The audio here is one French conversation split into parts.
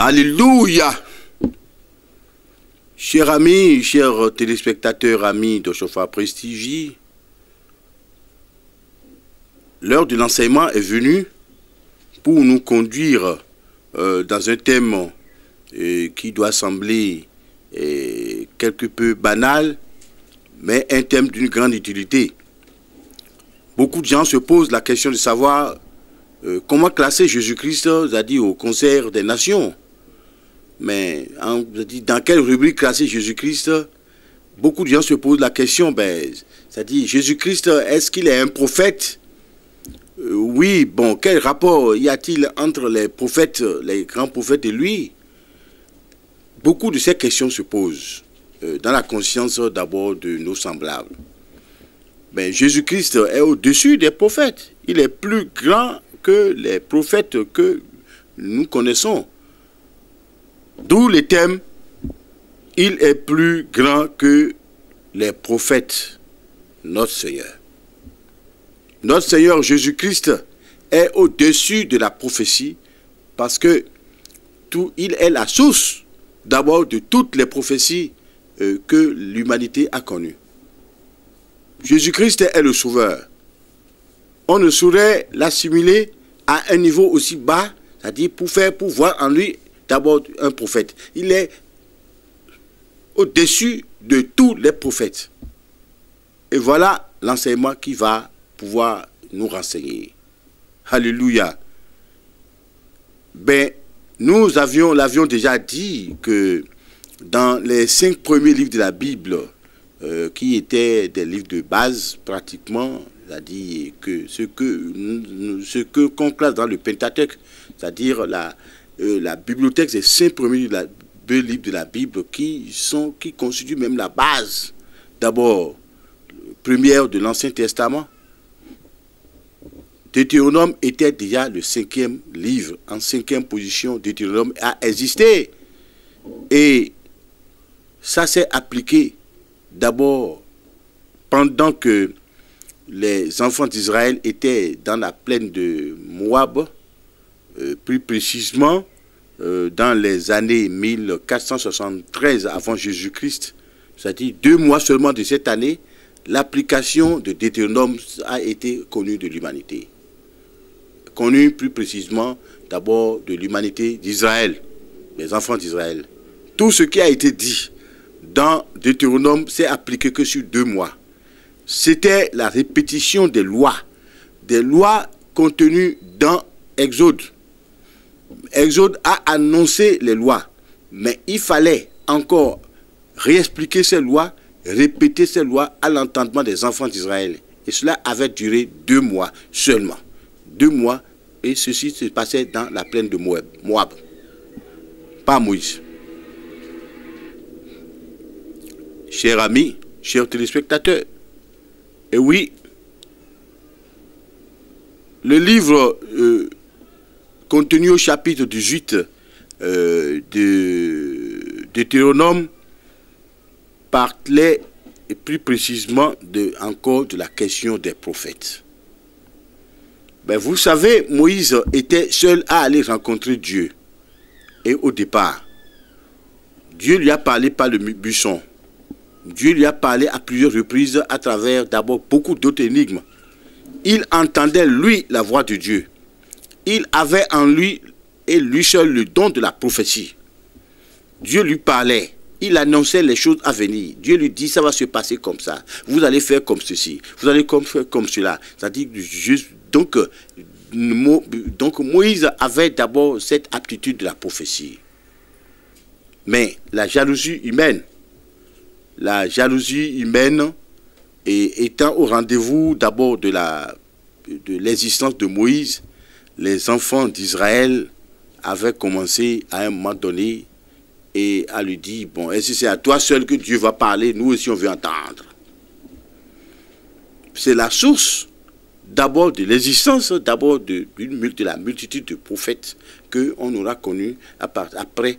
Alléluia. Chers amis, chers téléspectateurs, amis de Chauffard Prestige, l'heure de l'enseignement est venue pour nous conduire dans un thème qui doit sembler quelque peu banal, mais un thème d'une grande utilité. Beaucoup de gens se posent la question de savoir comment classer Jésus-Christ, c'est-à-dire au concert des nations. Mais dans quelle rubrique classer Jésus-Christ? Beaucoup de gens se posent la question, c'est-à-dire Jésus-Christ, est-ce qu'il est un prophète? Oui, bon, quel rapport y a-t-il entre les prophètes, les grands prophètes et lui? Beaucoup de ces questions se posent dans la conscience d'abord de nos semblables. Jésus-Christ est au-dessus des prophètes. Il est plus grand que les prophètes que nous connaissons. D'où le thème, il est plus grand que les prophètes, notre Seigneur. Notre Seigneur Jésus-Christ est au-dessus de la prophétie parce que il est la source d'abord de toutes les prophéties que l'humanité a connues. Jésus-Christ est le sauveur. On ne saurait l'assimiler à un niveau aussi bas, c'est-à-dire pour voir en lui d'abord un prophète. Il est au-dessus de tous les prophètes. Et voilà l'enseignement qui va pouvoir nous renseigner. Alléluia. Nous l'avions déjà dit que dans les 5 premiers livres de la Bible, qui étaient des livres de base pratiquement, c'est-à-dire que ce que qu'on classe dans le Pentateuque, c'est-à-dire la bibliothèque des 5 premiers livres de la Bible qui constituent même la base, d'abord, première de l'Ancien Testament. Deutéronome était déjà le 5e livre, en 5e position. Deutéronome a existé. Et ça s'est appliqué d'abord pendant que les enfants d'Israël étaient dans la plaine de Moab, plus précisément dans les années 1473 avant Jésus-Christ, c'est-à-dire 2 mois seulement de cette année, l'application de Deutéronome a été connue de l'humanité. Connue plus précisément d'abord de l'humanité d'Israël, les enfants d'Israël. Tout ce qui a été dit dans Deutéronome s'est appliqué que sur 2 mois. C'était la répétition des lois contenues dans Exode. Exode a annoncé les lois, mais il fallait encore réexpliquer ces lois, répéter ces lois à l'entendement des enfants d'Israël. Et cela avait duré 2 mois seulement. 2 mois, et ceci se passait dans la plaine de Moab. Pas Moïse. Chers amis, chers téléspectateurs, et oui, le livre contenu au chapitre 18 de Deutéronome parlait et plus précisément encore de la question des prophètes. Vous savez, Moïse était seul à aller rencontrer Dieu. Et au départ, Dieu lui a parlé par le buisson. Dieu lui a parlé à plusieurs reprises à travers d'abord beaucoup d'autres énigmes. Il entendait, lui, la voix de Dieu. Il avait en lui et lui seul le don de la prophétie. Dieu lui parlait. Il annonçait les choses à venir. Dieu lui dit, ça va se passer comme ça. Vous allez faire comme ceci. Vous allez faire comme cela. C'est-à-dire, donc Moïse avait d'abord cette aptitude de la prophétie. Mais la jalousie humaine étant au rendez-vous d'abord de l'existence de Moïse, les enfants d'Israël avaient commencé à un moment donné et à lui dire, est-ce que c'est à toi seul que Dieu va parler? Nous aussi on veut entendre. C'est la source d'abord de l'existence, d'abord de la multitude de prophètes qu'on aura connus après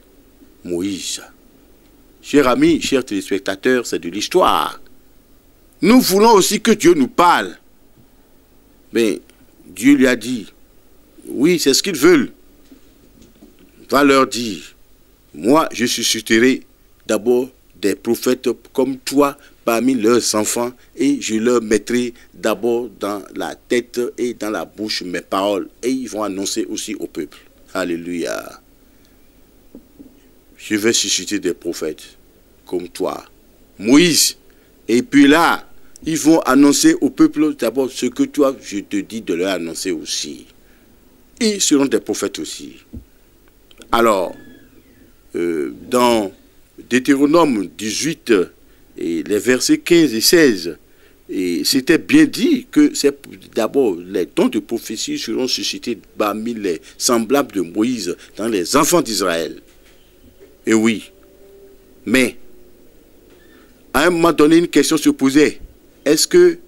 Moïse. Chers amis, chers téléspectateurs, c'est de l'histoire. Nous voulons aussi que Dieu nous parle. Mais Dieu lui a dit, oui, c'est ce qu'ils veulent. va leur dire, moi je susciterai d'abord des prophètes comme toi parmi leurs enfants et je leur mettrai d'abord dans la tête et dans la bouche mes paroles et ils vont annoncer aussi au peuple. Alléluia. Je vais susciter des prophètes comme toi, Moïse. Et puis là, ils vont annoncer au peuple d'abord ce que toi, je te dis de leur annoncer aussi. Ils seront des prophètes aussi. Alors, dans Deutéronome 18, et les versets 15 et 16, c'était bien dit que c'est d'abord les dons de prophétie seront suscités parmi les semblables de Moïse dans les enfants d'Israël. Et oui, mais à un moment donné, une question se posait. Est-ce que,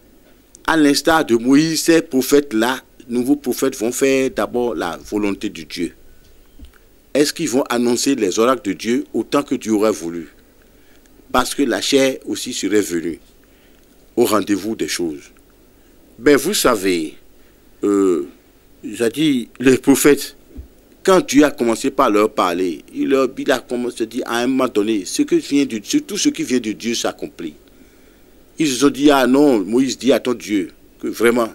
à l'instar de Moïse, ces prophètes-là, nouveaux prophètes, vont faire d'abord la volonté de Dieu? Est-ce qu'ils vont annoncer les oracles de Dieu autant que Dieu aurait voulu? Parce que la chair aussi serait venue au rendez-vous des choses. Ben vous savez, j'ai dit, les prophètes, quand Dieu a commencé par leur parler, il a commencé à dire à un moment donné, tout ce qui vient de Dieu s'accomplit. Ils se sont dit, ah non, Moïse dit à ton Dieu, que vraiment,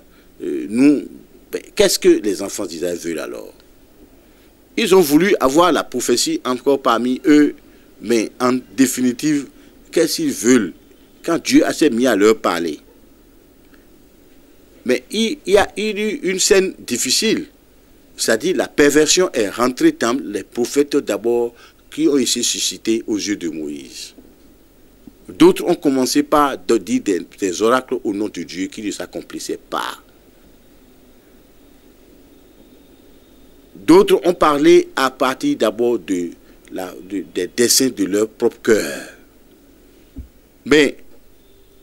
qu'est-ce que les enfants d'Israël veulent alors? Ils ont voulu avoir la prophétie encore parmi eux, mais en définitive, qu'est-ce qu'ils veulent quand Dieu s'est mis à leur parler? Mais il y a eu une scène difficile. C'est-à-dire la perversion est rentrée dans les prophètes d'abord qui ont été suscités aux yeux de Moïse. D'autres ont commencé par dire des oracles au nom de Dieu qui ne s'accomplissaient pas. D'autres ont parlé à partir d'abord des desseins de leur propre cœur. Mais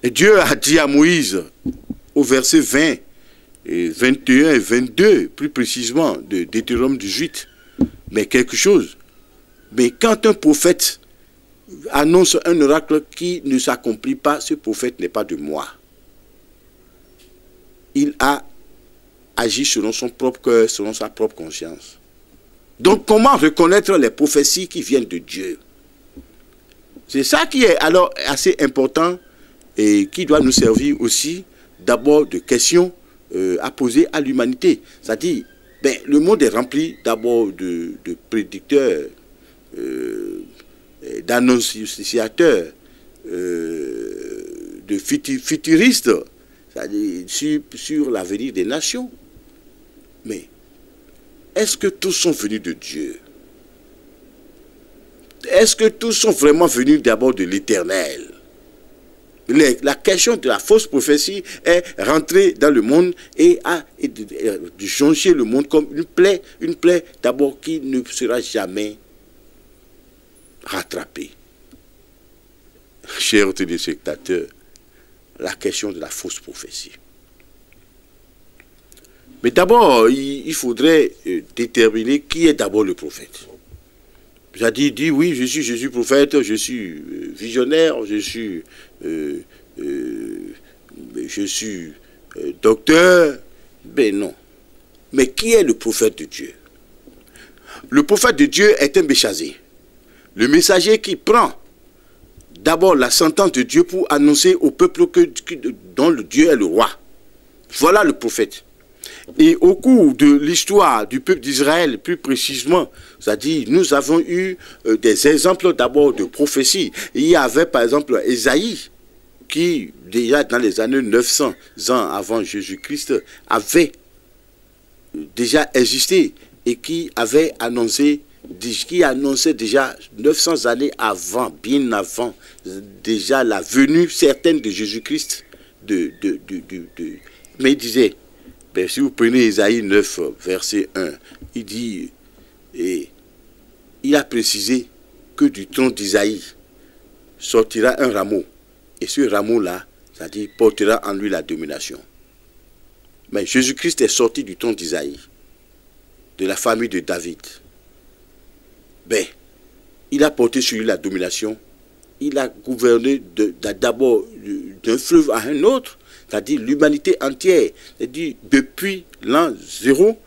Dieu a dit à Moïse, au verset 20, et 21 et 22, plus précisément, de Deutéronome 18, mais quelque chose. Mais quand un prophète annonce un oracle qui ne s'accomplit pas, ce prophète n'est pas de moi. Il a agi selon son propre cœur, selon sa propre conscience. Donc comment reconnaître les prophéties qui viennent de Dieu? C'est ça qui est alors assez important et qui doit nous servir aussi d'abord de questions à poser à l'humanité. C'est-à-dire, le monde est rempli d'abord de prédicteurs, d'annonciateurs, de futuristes, c'est-à-dire sur l'avenir des nations. Mais est-ce que tous sont venus de Dieu? Est-ce que tous sont vraiment venus d'abord de l'Éternel? La question de la fausse prophétie est rentrée dans le monde et de changer le monde comme une plaie d'abord qui ne sera jamais rattrapée. Chers téléspectateurs, la question de la fausse prophétie. Mais d'abord, il faudrait déterminer qui est d'abord le prophète. J'ai dit oui, je suis prophète, je suis visionnaire, je suis docteur. Ben non. Mais qui est le prophète de Dieu? Le prophète de Dieu est un messager. Le messager qui prend d'abord la sentence de Dieu pour annoncer au peuple dont le Dieu est le roi. Voilà le prophète. Et au cours de l'histoire du peuple d'Israël, plus précisément, c'est-à-dire nous avons eu des exemples d'abord de prophéties. Il y avait par exemple Ésaïe, qui déjà dans les années 900 ans avant Jésus-Christ avait déjà existé et qui avait annoncé, qui annonçait déjà 900 années avant, bien avant, déjà la venue certaine de Jésus-Christ. Mais il disait, si vous prenez Ésaïe 9, verset 1, il dit, et il a précisé que du tronc d'Isaïe sortira un rameau. Et ce rameau-là, c'est-à-dire portera en lui la domination. Mais Jésus-Christ est sorti du tronc d'Isaïe, de la famille de David. Il a porté sur lui la domination. Il a gouverné d'abord d'un fleuve à un autre, c'est-à-dire l'humanité entière, c'est-à-dire depuis l'an 0,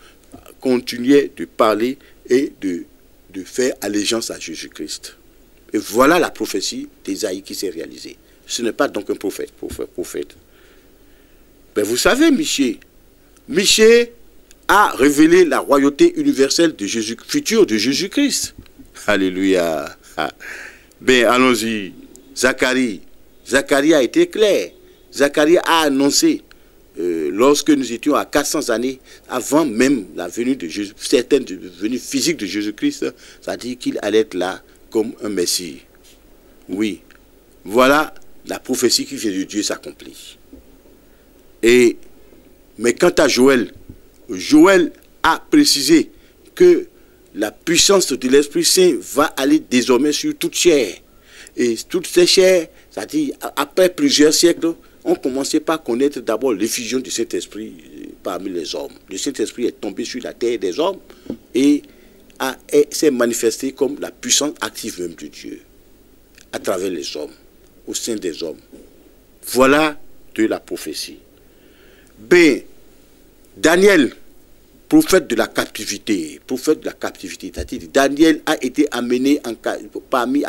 continuait de parler et de de faire allégeance à Jésus-Christ. Et voilà la prophétie d'Ésaïe qui s'est réalisée. Ce n'est pas donc un prophète. Mais vous savez, Michée a révélé la royauté universelle de Jésus, future de Jésus-Christ. Alléluia. Ben, allons-y. Zacharie a été clair. Zacharie a annoncé, lorsque nous étions à 400 années, avant même la venue de Jésus, certaine venue physique de Jésus-Christ, ça dit qu'il allait être là comme un Messie. Oui. Voilà la prophétie qui vient de Dieu s'accomplit. Mais quant à Joël, Joël a précisé que la puissance de l'Esprit Saint va aller désormais sur toute chair. Et toutes ces chairs, c'est-à-dire après plusieurs siècles, on commençait par connaître d'abord l'effusion du Saint-Esprit parmi les hommes. Le Saint-Esprit est tombé sur la terre des hommes et s'est manifesté comme la puissance active même de Dieu à travers les hommes, au sein des hommes. Voilà de la prophétie. B. Daniel, prophète de la captivité, c'est-à-dire Daniel a été amené parmi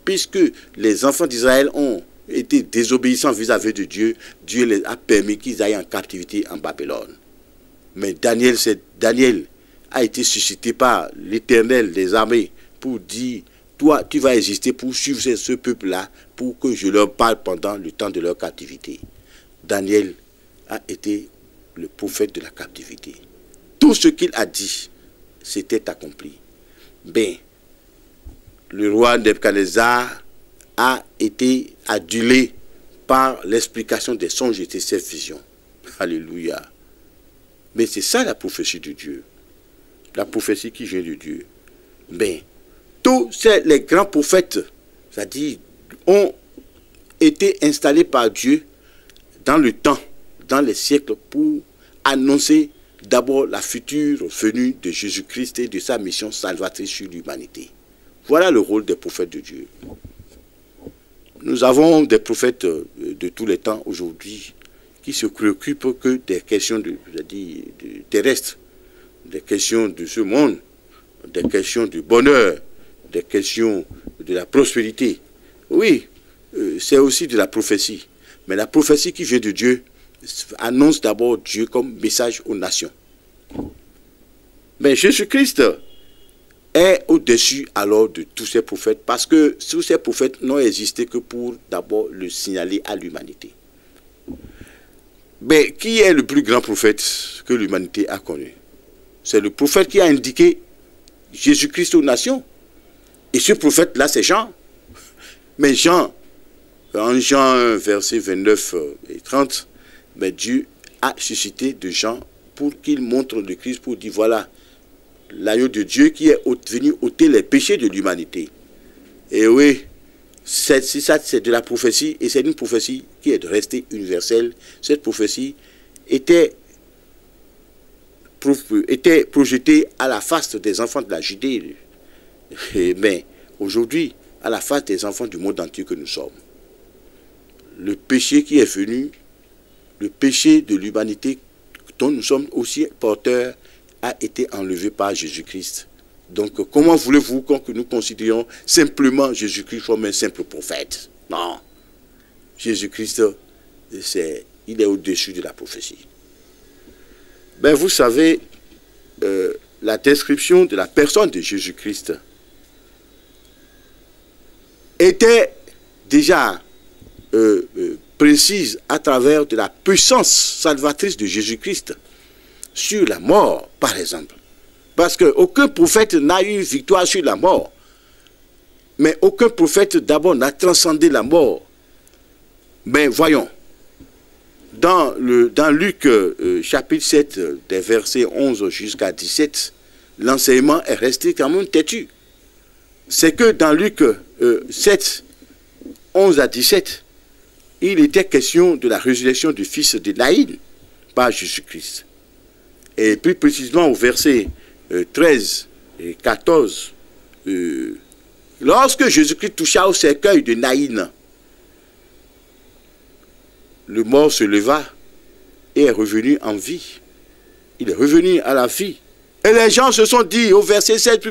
puisque les enfants d'Israël ont été désobéissants vis-à-vis de Dieu, Dieu les a permis qu'ils aillent en captivité en Babylone. Mais Daniel a été suscité par l'Éternel des armées pour dire, toi, tu vas exister pour suivre ce peuple-là, pour que je leur parle pendant le temps de leur captivité. Daniel a été le prophète de la captivité. Tout ce qu'il a dit, s'était accompli. Ben, le roi Nebuchadnezzar a été adulé par l'explication des songes et de ses visions. Alléluia. Mais c'est ça la prophétie de Dieu. La prophétie qui vient de Dieu. Ben, tous les grands prophètes, c'est-à-dire, ont été installés par Dieu dans le temps, dans les siècles, pour annoncer d'abord la future venue de Jésus-Christ et de sa mission salvatrice sur l'humanité. Voilà le rôle des prophètes de Dieu. Nous avons des prophètes de tous les temps aujourd'hui qui se préoccupent que des questions terrestres, des questions de ce monde, des questions du bonheur, des questions de la prospérité. Oui, c'est aussi de la prophétie. Mais la prophétie qui vient de Dieu annonce d'abord Dieu comme message aux nations. Mais Jésus-Christ est au-dessus alors de tous ces prophètes, parce que tous ces prophètes n'ont existé que pour d'abord le signaler à l'humanité. Mais qui est le plus grand prophète que l'humanité a connu? C'est le prophète qui a indiqué Jésus-Christ aux nations. Et ce prophète-là, c'est Jean. Mais Jean, en Jean 1, versets 29 et 30, mais Dieu a suscité de Jean pour qu'il montre le Christ, pour dire voilà, l'agneau de Dieu qui est venu ôter les péchés de l'humanité. Et oui, c'est de la prophétie, et c'est une prophétie qui est restée universelle. Cette prophétie était projetée à la face des enfants de la Judée, mais aujourd'hui, à la face des enfants du monde entier que nous sommes. Le péché qui est venu, le péché de l'humanité dont nous sommes aussi porteurs, a été enlevé par Jésus-Christ. Donc, comment voulez-vous que nous considérions simplement Jésus-Christ comme un simple prophète? Non. Jésus-Christ, il est au-dessus de la prophétie. Ben, vous savez, la description de la personne de Jésus-Christ était déjà précise à travers de la puissance salvatrice de Jésus-Christ sur la mort, par exemple. Parce qu'aucun prophète n'a eu victoire sur la mort. Mais aucun prophète d'abord n'a transcendé la mort. Mais voyons, dans Luc chapitre 7, des versets 11 jusqu'à 17, l'enseignement est resté quand même têtu. C'est que dans Luc 7, 11 à 17, il était question de la résurrection du fils de Naïn par Jésus-Christ. Et plus précisément au verset 13 et 14, lorsque Jésus-Christ toucha au cercueil de Naïn, le mort se leva et est revenu en vie. Il est revenu à la vie. Et les gens se sont dit au verset 7,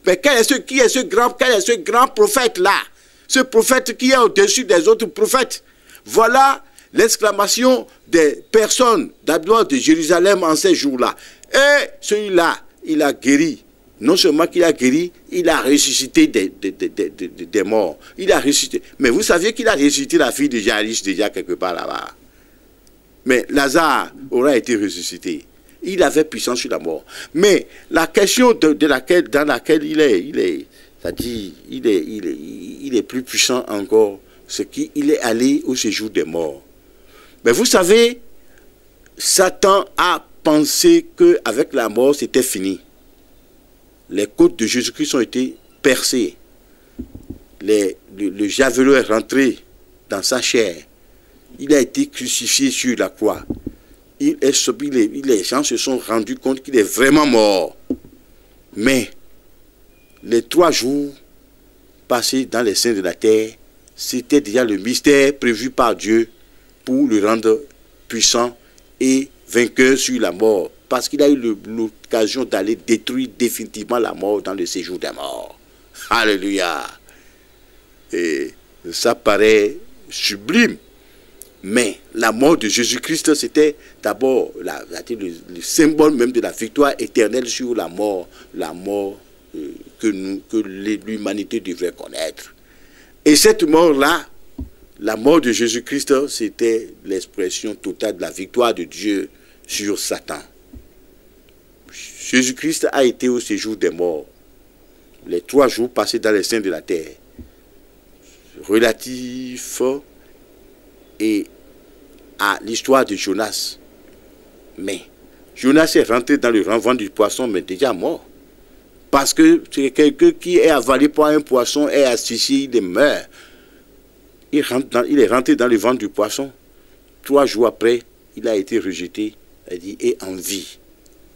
mais quel est ce grand prophète-là? Ce prophète qui est au-dessus des autres prophètes. Voilà l'exclamation des personnes d'abord de Jérusalem en ces jours-là. Et celui-là, il a guéri. Non seulement qu'il a guéri, il a ressuscité des morts. Il a ressuscité. Mais vous saviez qu'il a ressuscité la fille de Jairus déjà quelque part là-bas. Mais Lazare aura été ressuscité. Il avait puissance sur la mort. Mais la question dans laquelle il est, c'est-à-dire, il est plus puissant encore, c'est qu'il est allé au séjour des morts. Mais vous savez, Satan a pensé qu'avec la mort, c'était fini. Les côtes de Jésus-Christ ont été percées. Le javelot est rentré dans sa chair. Il a été crucifié sur la croix. Les gens se sont rendus compte qu'il est vraiment mort. Mais les 3 jours passés dans les seins de la terre, c'était déjà le mystère prévu par Dieu pour le rendre puissant et vainqueur sur la mort. Parce qu'il a eu l'occasion d'aller détruire définitivement la mort dans le séjour des morts. Alléluia. Et ça paraît sublime. Mais la mort de Jésus-Christ, c'était d'abord le symbole même de la victoire éternelle sur la mort que l'humanité devrait connaître. Et cette mort-là, la mort de Jésus-Christ, c'était l'expression totale de la victoire de Dieu sur Satan. Jésus-Christ a été au séjour des morts, les 3 jours passés dans les seins de la terre, relatif et à l'histoire de Jonas. Mais Jonas est rentré dans le ventre du poisson, mais déjà mort. Parce que c'est quelqu'un qui est avalé par un poisson, est asphyxié, il meurt. Il est rentré dans le ventre du poisson. 3 jours après, il a été rejeté, et en vie.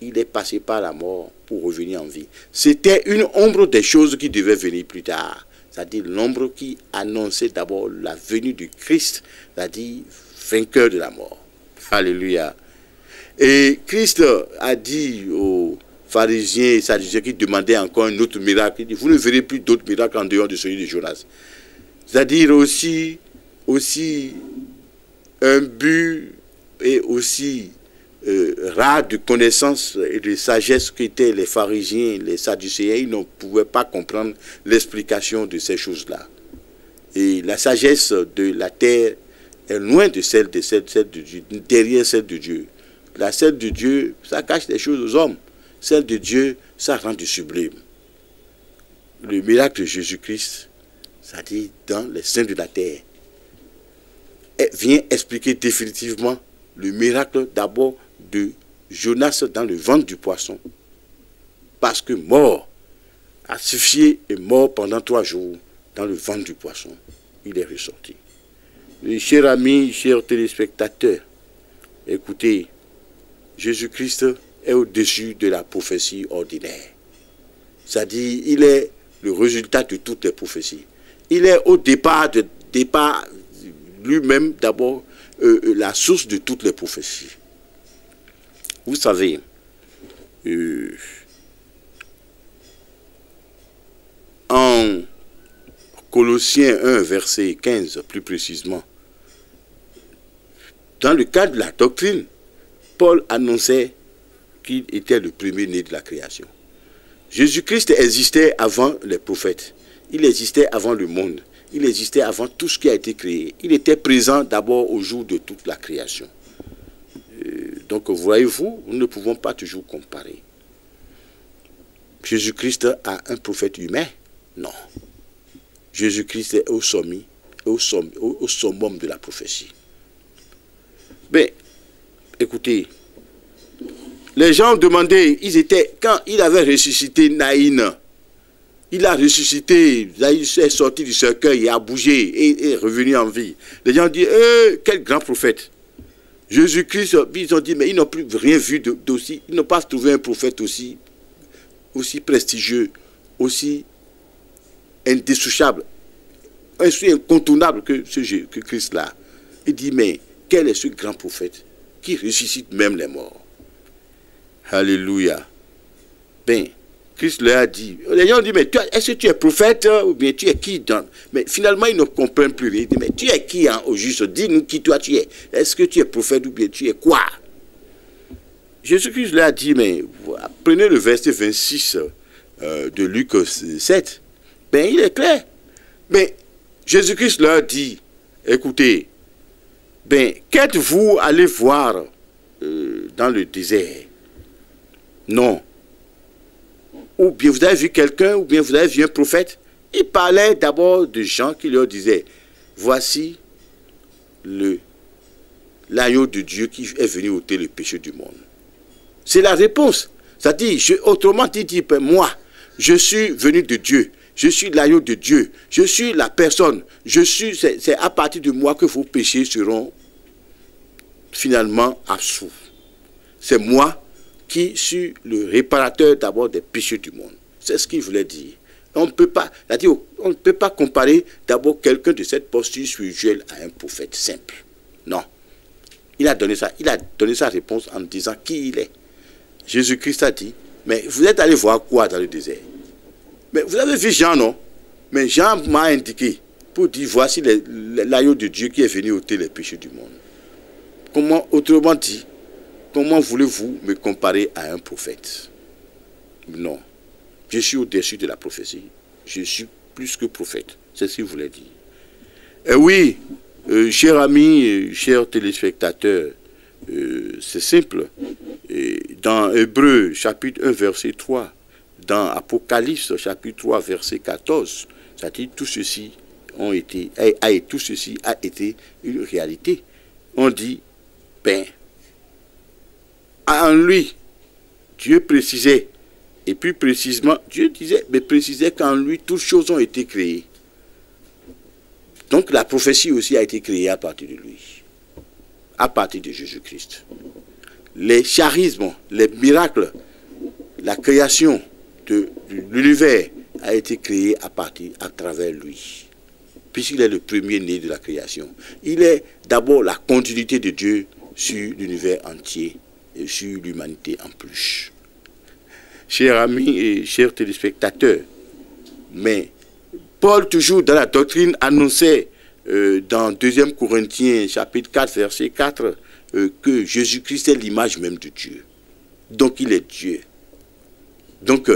Il est passé par la mort pour revenir en vie. C'était une ombre des choses qui devaient venir plus tard. C'est-à-dire l'ombre qui annonçait d'abord la venue du Christ, c'est-à-dire vainqueur de la mort. Alléluia. Et Christ a dit aux pharisiens et sadducéens qui demandaient encore un autre miracle, il dit, vous ne verrez plus d'autres miracles en dehors de celui de Jonas. C'est-à-dire aussi un but et aussi rare de connaissance et de sagesse qu'étaient les pharisiens, les sadducéens. Ils ne pouvaient pas comprendre l'explication de ces choses-là. Et la sagesse de la terre est loin de celle de Dieu, derrière celle de Dieu. La celle de Dieu, ça cache des choses aux hommes. Celle de Dieu, ça rend du sublime. Le miracle de Jésus-Christ, c'est-à-dire dans les seins de la terre, vient expliquer définitivement le miracle d'abord de Jonas dans le ventre du poisson. Parce que mort, asphyxié et mort pendant 3 jours dans le ventre du poisson, il est ressorti. Mes chers amis, chers téléspectateurs, écoutez, Jésus-Christ est au-dessus de la prophétie ordinaire. C'est-à-dire, il est le résultat de toutes les prophéties. Il est au départ lui-même d'abord la source de toutes les prophéties. Vous savez, en Colossiens 1, verset 15, plus précisément, dans le cadre de la doctrine, Paul annonçait qu'il était le premier-né de la création. Jésus-Christ existait avant les prophètes. Il existait avant le monde. Il existait avant tout ce qui a été créé. Il était présent d'abord au jour de toute la création. Donc, voyez-vous, nous ne pouvons pas toujours comparer. Jésus-Christ a un prophète humain? Non. Jésus-Christ est au summum de la prophétie. Mais, écoutez, les gens demandaient, quand il avait ressuscité Naïn, il a ressuscité, il est sorti du cercueil, il a bougé et est revenu en vie. Les gens disent, quel grand prophète. Jésus-Christ, ils ont dit, mais ils n'ont plus rien vu d'aussi, ils n'ont pas trouvé un prophète aussi prestigieux, aussi indissociable, aussi incontournable que Christ-là. Il dit, mais quel est ce grand prophète qui ressuscite même les morts? Alléluia. Ben, Christ leur a dit, les gens ont dit, mais est-ce que tu es prophète ou bien tu es qui? Mais finalement, ils ne comprennent plus rien. Ils disent, mais tu es qui hein, au juste? Dis-nous qui toi tu es. Est-ce que tu es prophète ou bien tu es quoi? Jésus-Christ leur a dit, mais prenez le verset 26 de Luc 7. Ben, il est clair. Mais Jésus-Christ leur dit, écoutez, ben, qu'êtes-vous allé voir dans le désert? Non. Ou bien vous avez vu quelqu'un, ou bien vous avez vu un prophète. Il parlait d'abord de gens qui leur disaient, voici l'agneau de Dieu qui est venu ôter le péché du monde. C'est la réponse. C'est-à-dire, autrement dit, moi, je suis venu de Dieu. Je suis l'agneau de Dieu. Je suis la personne. C'est à partir de moi que vos péchés seront finalement absous. C'est moi qui suis le réparateur d'abord des péchés du monde. C'est ce qu'il voulait dire. On ne peut pas comparer d'abord quelqu'un de cette posture spirituelle à un prophète simple. Non. Il a donné sa réponse en disant qui il est. Jésus-Christ a dit, mais vous êtes allé voir quoi dans le désert? Mais vous avez vu Jean, non? Mais Jean m'a indiqué pour dire, voici l'agneau de Dieu qui est venu ôter les péchés du monde. Comment, autrement dit, comment voulez-vous me comparer à un prophète? Non. Je suis au-dessus de la prophétie. Je suis plus que prophète. C'est ce qu'il voulait dire. Et oui, chers amis, chers téléspectateurs, c'est simple. Dans Hébreux, chapitre 1, verset 3, dans Apocalypse, chapitre 3, verset 14, ça dit tout ceci tout ceci a été une réalité. On dit, ben, en lui, Dieu précisait, et plus précisément, Dieu disait, mais précisait qu'en lui, toutes choses ont été créées. Donc la prophétie aussi a été créée à partir de lui, à partir de Jésus-Christ. Les charismes, les miracles, la création de l'univers a été créée à travers lui, puisqu'il est le premier-né de la création. Il est d'abord la continuité de Dieu sur l'univers entier et sur l'humanité en plus. Chers amis et chers téléspectateurs, mais Paul, toujours dans la doctrine, annonçait dans 2 Corinthiens, chapitre 4, verset 4, que Jésus-Christ est l'image même de Dieu. Donc il est Dieu. Donc,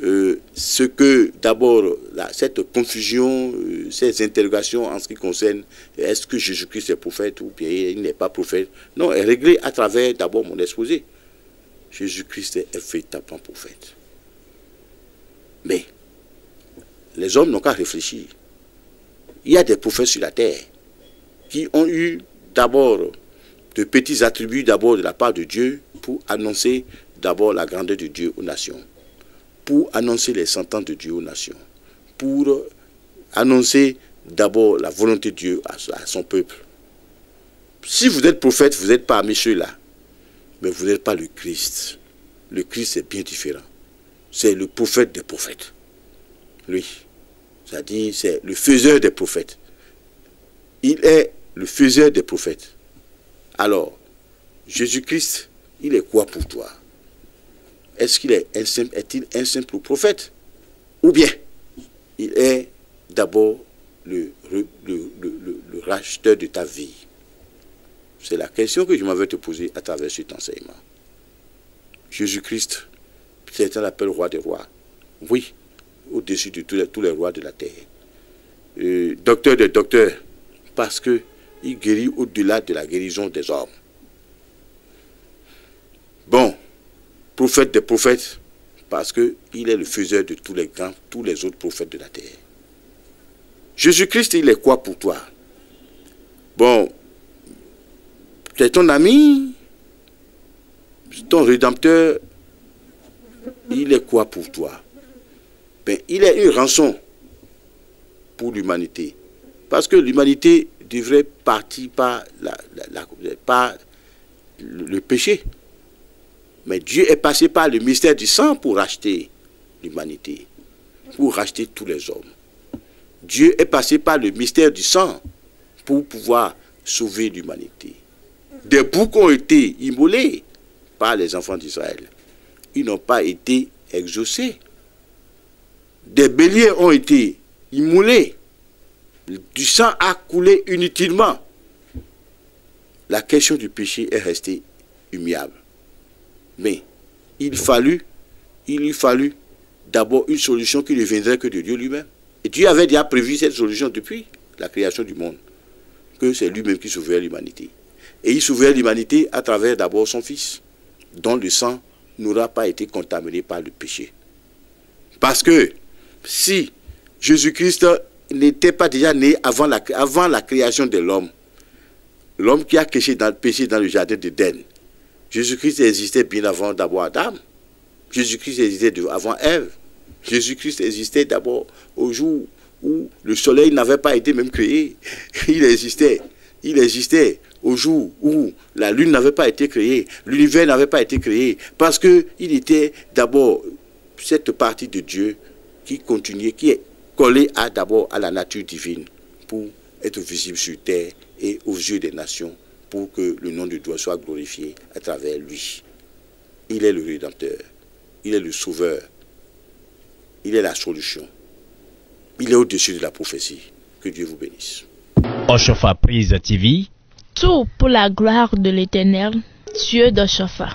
ce que d'abord, cette confusion, ces interrogations en ce qui concerne est-ce que Jésus-Christ est prophète ou bien il n'est pas prophète, non, est réglée à travers d'abord mon exposé. Jésus-Christ est véritablement prophète. Mais les hommes n'ont qu'à réfléchir. Il y a des prophètes sur la terre qui ont eu d'abord de petits attributs d'abord de la part de Dieu pour annoncer d'abord la grandeur de Dieu aux nations, pour annoncer les sentences de Dieu aux nations, pour annoncer d'abord la volonté de Dieu à son peuple. Si vous êtes prophète, vous êtes parmi ceux-là, mais vous n'êtes pas le Christ. Le Christ est bien différent. C'est le prophète des prophètes. Lui, c'est-à-dire c'est le faiseur des prophètes. Il est le faiseur des prophètes. Alors, Jésus-Christ, il est quoi pour toi? Est-ce qu'il est-il un simple prophète? Ou bien, il est d'abord le racheteur de ta vie? C'est la question que je m'avais te poser à travers cet enseignement. Jésus-Christ, certains l'appellent roi des rois. Oui, au-dessus de tous les rois de la terre. Docteur des docteurs, parce qu'il guérit au-delà de la guérison des hommes. Bon, prophète des prophètes, parce qu'il est le faiseur de tous les autres prophètes de la terre. Jésus-Christ, il est quoi pour toi? Bon, c'est ton ami, ton rédempteur, il est quoi pour toi? Ben, il est une rançon pour l'humanité. Parce que l'humanité devrait partir par le péché. Mais Dieu est passé par le mystère du sang pour racheter l'humanité, pour racheter tous les hommes. Dieu est passé par le mystère du sang pour pouvoir sauver l'humanité. Des boucs ont été immolés par les enfants d'Israël. Ils n'ont pas été exaucé. Des béliers ont été immolés. Du sang a coulé inutilement. La question du péché est restée immuable. Mais il lui fallut d'abord une solution qui ne viendrait que de Dieu lui-même. Et Dieu avait déjà prévu cette solution depuis la création du monde, que c'est lui-même qui sauverait l'humanité. Et il sauverait l'humanité à travers d'abord son Fils, dont le sang n'aura pas été contaminé par le péché. Parce que si Jésus-Christ n'était pas déjà né avant la création de l'homme, l'homme qui a péché dans le jardin d'Éden, Jésus-Christ existait bien avant d'abord Adam. Jésus-Christ existait avant Ève. Jésus-Christ existait d'abord au jour où le soleil n'avait pas été même créé. Il existait au jour où la lune n'avait pas été créée, l'univers n'avait pas été créé, parce qu'il était d'abord cette partie de Dieu qui continuait, qui est collée d'abord à la nature divine pour être visible sur terre et aux yeux des nations, pour que le nom de Dieu soit glorifié à travers lui. Il est le Rédempteur, il est le Sauveur, il est la solution. Il est au-dessus de la prophétie. Que Dieu vous bénisse. Oshofa Prise TV. Tout pour la gloire de l'Éternel, Dieu de Shofa.